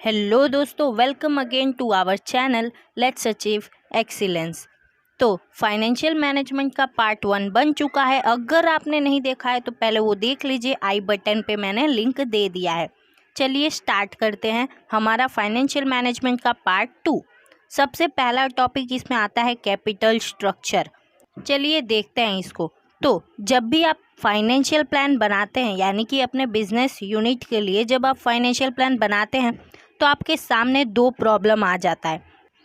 Hello दोस्तों, welcome again to our channel let's achieve excellence. तो financial management का part 1 बन चुका है। अगर आपने नहीं देखा है तो पहले वो देख लीजिए, आई बटन पे मैंने लिंक दे दिया है। चलिए स्टार्ट करते हैं हमारा फाइनेंशियल मैनेजमेंट का पार्ट 2। सबसे पहला टॉपिक इसमें आता है कैपिटल स्ट्रक्चर। चलिए देखते हैं इसको। तो जब भी आप फाइनेंशियल प्लान बनाते हैं, यानी कि अपने बिजनेस यूनिट के लिए जब आप फाइनेंशियल प्लान बनाते हैं तो आपके सामने दो प्रॉब्लम आ जाता है।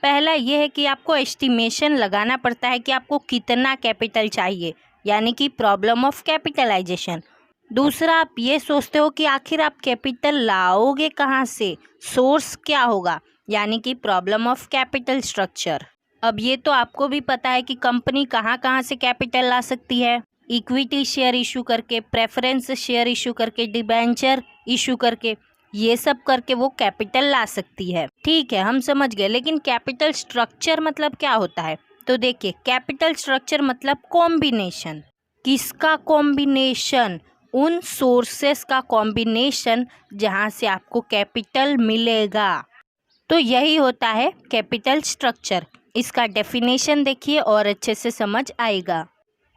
पहला ये है कि आपको एस्टिमेशन लगाना पड़ता है कि आपको कितना कैपिटल चाहिए, यानी कि प्रॉब्लम ऑफ कैपिटलाइजेशन। दूसरा, आप ये सोचते हो कि आखिर आप कैपिटल लाओगे कहाँ से, सोर्स क्या होगा, यानी कि प्रॉब्लम ऑफ कैपिटल स्ट्रक्चर। अब ये तो आपको भी पता है कि कंपनी कहाँ कहाँ से कैपिटल ला सकती है। इक्विटी शेयर इशू करके, प्रेफरेंस शेयर इशू करके, डिबेंचर इशू करके, ये सब करके वो कैपिटल ला सकती है। ठीक है, हम समझ गए, लेकिन कैपिटल स्ट्रक्चर मतलब क्या होता है? तो देखिए, कैपिटल स्ट्रक्चर मतलब कॉम्बिनेशन। किसका कॉम्बिनेशन? उन सोर्सेस का कॉम्बिनेशन जहाँ से आपको कैपिटल मिलेगा। तो यही होता है कैपिटल स्ट्रक्चर। इसका डेफिनेशन देखिए और अच्छे से समझ आएगा।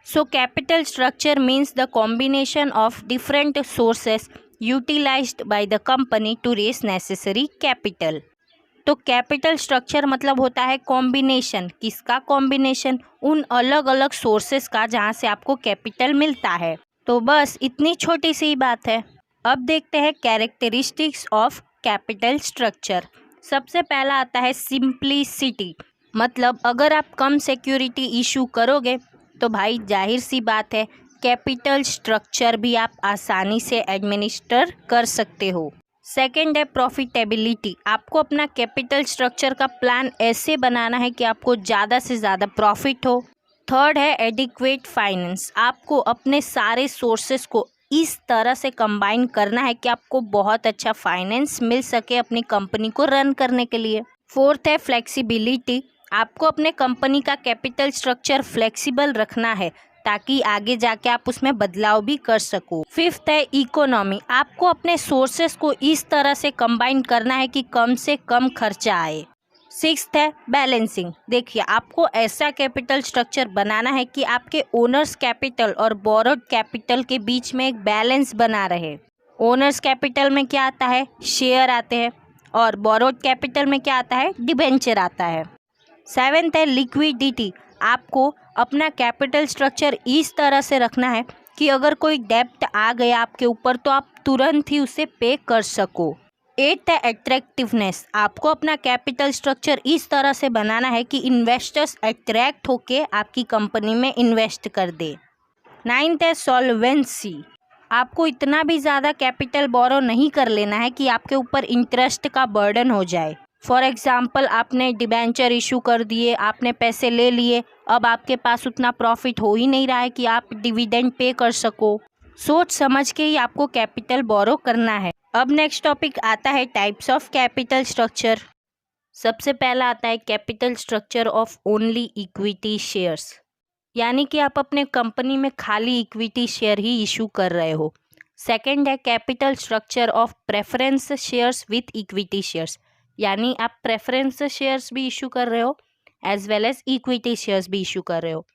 So capital structure means the combination of different sources utilised by the company to raise necessary capital. तो कैपिटल स्ट्रक्चर मतलब होता है कॉम्बिनेशन। किसका कॉम्बिनेशन? उन अलग अलग सोर्सेस का जहाँ से आपको कैपिटल मिलता है। तो बस इतनी छोटी सी बात है। अब देखते हैं कैरेक्टरिस्टिक्स ऑफ कैपिटल स्ट्रक्चर। सबसे पहला आता है सिंप्लिसिटी। मतलब अगर आप कम सिक्योरिटी इशू करोगे तो भाई जाहिर सी बात है कैपिटल स्ट्रक्चर भी आप आसानी से एडमिनिस्टर कर सकते हो। सेकेंड है प्रॉफिटेबिलिटी। आपको अपना कैपिटल स्ट्रक्चर का प्लान ऐसे बनाना है कि आपको ज़्यादा से ज़्यादा प्रॉफिट हो। थर्ड है एडिक्वेट फाइनेंस। आपको अपने सारे सोर्सेस को इस तरह से कंबाइन करना है कि आपको बहुत अच्छा फाइनेंस मिल सके अपनी कंपनी को रन करने के लिए। फोर्थ है फ्लेक्सिबिलिटी। आपको अपने कंपनी का कैपिटल स्ट्रक्चर फ्लेक्सिबल रखना है ताकि आगे जाके आप उसमें बदलाव भी कर सको। फिफ्थ है इकोनॉमी। आपको अपने सोर्सेस को इस तरह से कंबाइन करना है कि कम से कम खर्चा आए। सिक्स्थ है बैलेंसिंग। देखिए, आपको ऐसा कैपिटल स्ट्रक्चर बनाना है कि आपके ओनर्स कैपिटल और बोरोड कैपिटल के बीच में एक बैलेंस बना रहे। ओनर्स कैपिटल में क्या आता है? शेयर आते हैं, और बोरोड कैपिटल में क्या आता है? डिबेंचर आता है। सेवेंथ है लिक्विडिटी। आपको अपना कैपिटल स्ट्रक्चर इस तरह से रखना है कि अगर कोई डेब्ट आ गया आपके ऊपर तो आप तुरंत ही उसे पे कर सको। एट्थ है अट्रैक्टिवनेस। आपको अपना कैपिटल स्ट्रक्चर इस तरह से बनाना है कि इन्वेस्टर्स अट्रैक्ट होके आपकी कंपनी में इन्वेस्ट कर दे। नाइन्थ है सॉल्वेंसी। आपको इतना भी ज़्यादा कैपिटल बोरो नहीं कर लेना है कि आपके ऊपर इंटरेस्ट का बर्डन हो जाए। फॉर एग्जाम्पल, आपने डिबेंचर इशू कर दिए, आपने पैसे ले लिए, अब आपके पास उतना प्रॉफिट हो ही नहीं रहा है कि आप डिविडेंड पे कर सको। सोच समझ के ही आपको कैपिटल बोरो करना है। अब नेक्स्ट टॉपिक आता है टाइप्स ऑफ कैपिटल स्ट्रक्चर। सबसे पहला आता है capital structure of only equity shares, यानी कि आप अपने कंपनी में खाली इक्विटी शेयर ही इशू कर रहे हो। सेकंड है capital structure of preference shares with equity shares, यानी आप प्रेफरेंस शेयर्स भी इशू कर रहे हो as well as equity shares भी इशू कर रहे हो।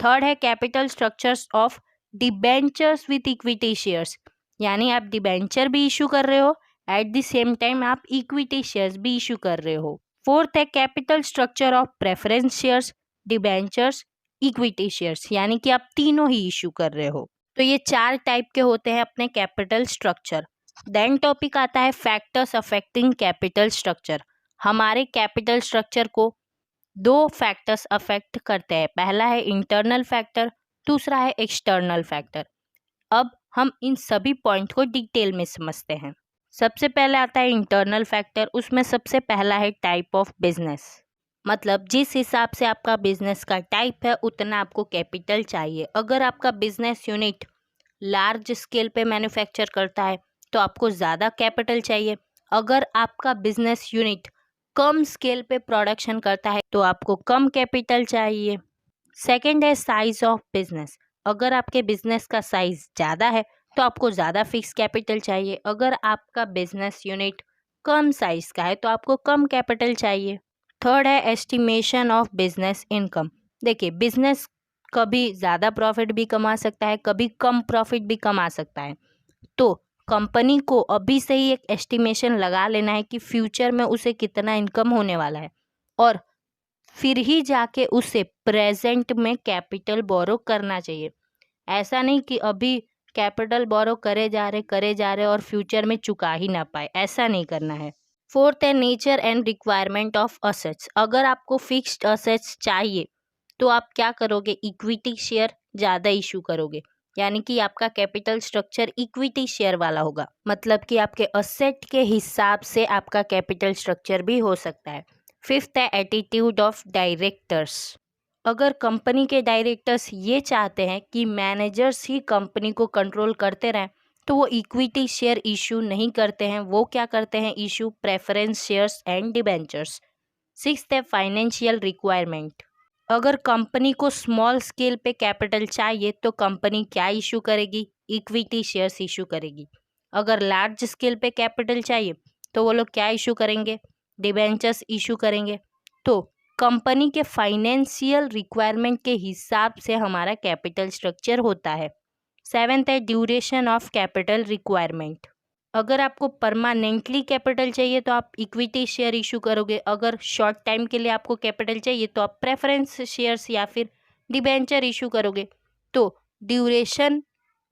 थर्ड है capital structures of debentures with equity shares, यानी आप डिबेंचर भी इशू कर रहे हो, एट द सेम टाइम आप इक्विटी शेयर्स भी इशू कर रहे हो। फोर्थ है capital structure of preference shares, debentures, equity shares, यानी कि आप तीनों ही इशू कर रहे हो। तो ये 4 टाइप के होते हैं अपने कैपिटल स्ट्रक्चर। देन टॉपिक आता है फैक्टर्स अफेक्टिंग कैपिटल स्ट्रक्चर। हमारे कैपिटल स्ट्रक्चर को 2 फैक्टर्स अफेक्ट करते हैं। पहला है इंटरनल फैक्टर, दूसरा है एक्सटर्नल फैक्टर। अब हम इन सभी पॉइंट को डिटेल में समझते हैं। सबसे पहले आता है इंटरनल फैक्टर। उसमें सबसे पहला है टाइप ऑफ बिजनेस। मतलब जिस हिसाब से आपका बिजनेस का टाइप है उतना आपको कैपिटल चाहिए। अगर आपका बिजनेस यूनिट लार्ज स्केल पे मैन्युफैक्चर करता है तो आपको ज़्यादा कैपिटल चाहिए। अगर आपका बिजनेस यूनिट कम स्केल पे प्रोडक्शन करता है तो आपको कम कैपिटल चाहिए। सेकंड है साइज ऑफ बिजनेस। अगर आपके बिजनेस का साइज ज़्यादा है तो आपको ज़्यादा फिक्स कैपिटल चाहिए। अगर आपका बिजनेस यूनिट कम साइज का है तो आपको कम कैपिटल चाहिए। थर्ड है एस्टिमेशन ऑफ बिजनेस इनकम। देखिए बिजनेस कभी ज़्यादा प्रॉफिट भी कमा सकता है, कभी कम प्रॉफिट भी कमा सकता है। तो कंपनी को अभी से ही एक एस्टिमेशन लगा लेना है कि फ्यूचर में उसे कितना इनकम होने वाला है, और फिर ही जाके उसे प्रेजेंट में कैपिटल बोरो करना चाहिए। ऐसा नहीं कि अभी कैपिटल बोरो करे जा रहे और फ्यूचर में चुका ही ना पाए, ऐसा नहीं करना है। फोर्थ है nature and requirement of assets. अगर आपको फिक्स्ड असेट्स चाहिए तो आप क्या करोगे, इक्विटी शेयर ज़्यादा इशू करोगे, यानी कि आपका कैपिटल स्ट्रक्चर इक्विटी शेयर वाला होगा। मतलब कि आपके असेट के हिसाब से आपका कैपिटल स्ट्रक्चर भी हो सकता है। फिफ्थ है एटीट्यूड ऑफ डायरेक्टर्स। अगर कंपनी के डायरेक्टर्स ये चाहते हैं कि मैनेजर्स ही कंपनी को कंट्रोल करते रहें तो वो इक्विटी शेयर इशू नहीं करते हैं, वो क्या करते हैं, issue preference shares and debentures. Sixth है फाइनेंशियल रिक्वायरमेंट। अगर कंपनी को स्मॉल स्केल पे कैपिटल चाहिए तो कंपनी क्या इशू करेगी, इक्विटी शेयर्स इशू करेगी। अगर लार्ज स्केल पे कैपिटल चाहिए तो वो लोग क्या इशू करेंगे, डिबेंचर्स इशू करेंगे। तो कंपनी के फाइनेंशियल रिक्वायरमेंट के हिसाब से हमारा कैपिटल स्ट्रक्चर होता है। सेवेंथ है ड्यूरेशन ऑफ कैपिटल रिक्वायरमेंट। अगर आपको परमानेंटली कैपिटल चाहिए तो आप इक्विटी शेयर इशू करोगे, अगर शॉर्ट टाइम के लिए आपको कैपिटल चाहिए तो आप प्रेफरेंस शेयर्स या फिर डिबेंचर इशू करोगे। तो ड्यूरेशन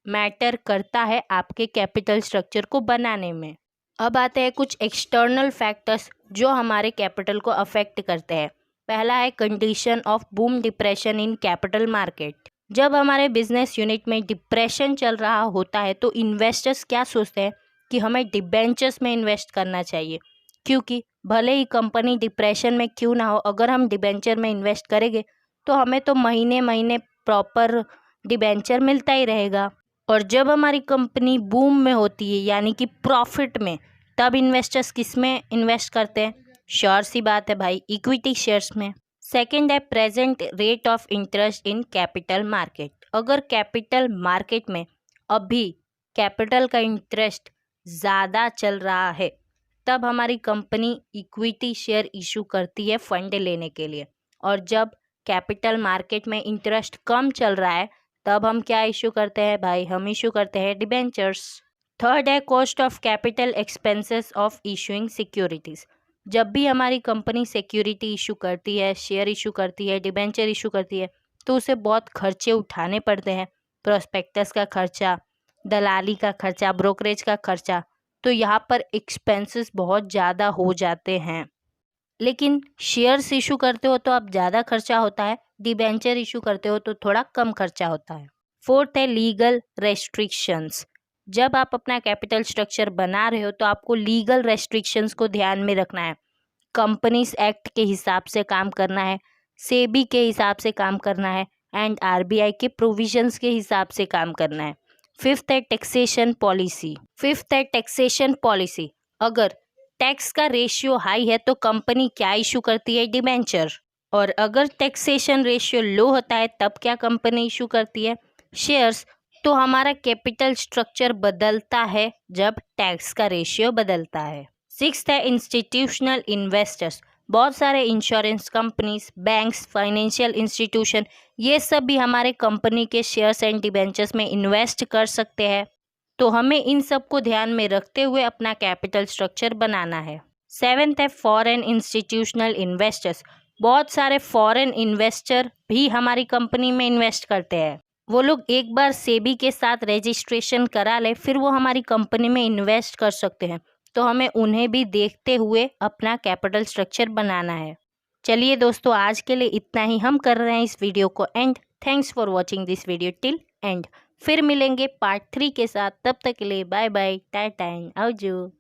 मैटर करता है आपके कैपिटल स्ट्रक्चर को बनाने में। अब आते हैं कुछ एक्सटर्नल फैक्टर्स जो हमारे कैपिटल को अफेक्ट करते हैं। पहला है condition of boom depression in capital market. जब हमारे बिजनेस यूनिट में डिप्रेशन चल रहा होता है तो इन्वेस्टर्स क्या सोचते हैं कि हमें डिबेंचर्स में इन्वेस्ट करना चाहिए, क्योंकि भले ही कंपनी डिप्रेशन में क्यों ना हो, अगर हम डिबेंचर में इन्वेस्ट करेंगे तो हमें तो महीने महीने प्रॉपर डिबेंचर मिलता ही रहेगा। और जब हमारी कंपनी बूम में होती है यानी कि प्रॉफिट में, तब इन्वेस्टर्स किस में इन्वेस्ट करते हैं, श्योर सी बात है भाई, इक्विटी शेयर्स में। सेकेंड है present rate of interest in capital market. अगर कैपिटल मार्केट में अभी कैपिटल का इंटरेस्ट ज़्यादा चल रहा है तब हमारी कंपनी इक्विटी शेयर इशू करती है फंड लेने के लिए, और जब कैपिटल मार्केट में इंटरेस्ट कम चल रहा है तब हम क्या इशू करते हैं भाई, हम इशू करते हैं डिबेंचर्स। थर्ड है cost of capital expenses of issuing securities. जब भी हमारी कंपनी सिक्योरिटी इशू करती है, शेयर इशू करती है, डिबेंचर इशू करती है तो उसे बहुत खर्चे उठाने पड़ते हैं, प्रोस्पेक्टस का खर्चा, दलाली का खर्चा, ब्रोकरेज का खर्चा। तो यहाँ पर एक्सपेंसेस बहुत ज़्यादा हो जाते हैं। लेकिन शेयर्स इशू करते हो तो अब ज़्यादा खर्चा होता है, डिबेंचर इशू करते हो तो थोड़ा कम खर्चा होता है। फोर्थ है लीगल रेस्ट्रिक्शंस। जब आप अपना कैपिटल स्ट्रक्चर बना रहे हो तो आपको लीगल रेस्ट्रिक्शंस को ध्यान में रखना है। कंपनीज एक्ट के हिसाब से काम करना है, सेबी के हिसाब से काम करना है, एंड आरबीआई के प्रोविजंस के हिसाब से काम करना है। फिफ्थ है टैक्सेशन पॉलिसी। अगर टैक्स का रेशियो हाई है तो कंपनी क्या इशू करती है, डिबेंचर। और अगर टैक्सेशन रेशियो लो होता है तब क्या कंपनी इशू करती है, शेयर्स। तो हमारा कैपिटल स्ट्रक्चर बदलता है जब टैक्स का रेशियो बदलता है। सिक्स्थ है इंस्टीट्यूशनल इन्वेस्टर्स। बहुत सारे insurance companies, banks, financial institution, ये सब भी हमारे कंपनी के शेयर्स एंड डिबेंचर्स में इन्वेस्ट कर सकते हैं। तो हमें इन सब को ध्यान में रखते हुए अपना कैपिटल स्ट्रक्चर बनाना है। सेवेंथ है फॉरेन इंस्टीट्यूशनल इन्वेस्टर्स। बहुत सारे फॉरेन इन्वेस्टर भी हमारी कंपनी में इन्वेस्ट करते हैं। वो लोग एक बार सेबी के साथ रजिस्ट्रेशन करा ले फिर वो हमारी कंपनी में इन्वेस्ट कर सकते हैं। तो हमें उन्हें भी देखते हुए अपना कैपिटल स्ट्रक्चर बनाना है। चलिए दोस्तों, आज के लिए इतना ही। हम कर रहे हैं इस वीडियो को and. Thanks for watching this video till and. फिर मिलेंगे पार्ट 3 के साथ, तब तक के लिए बाय बाय, टाटा एंड आवजो।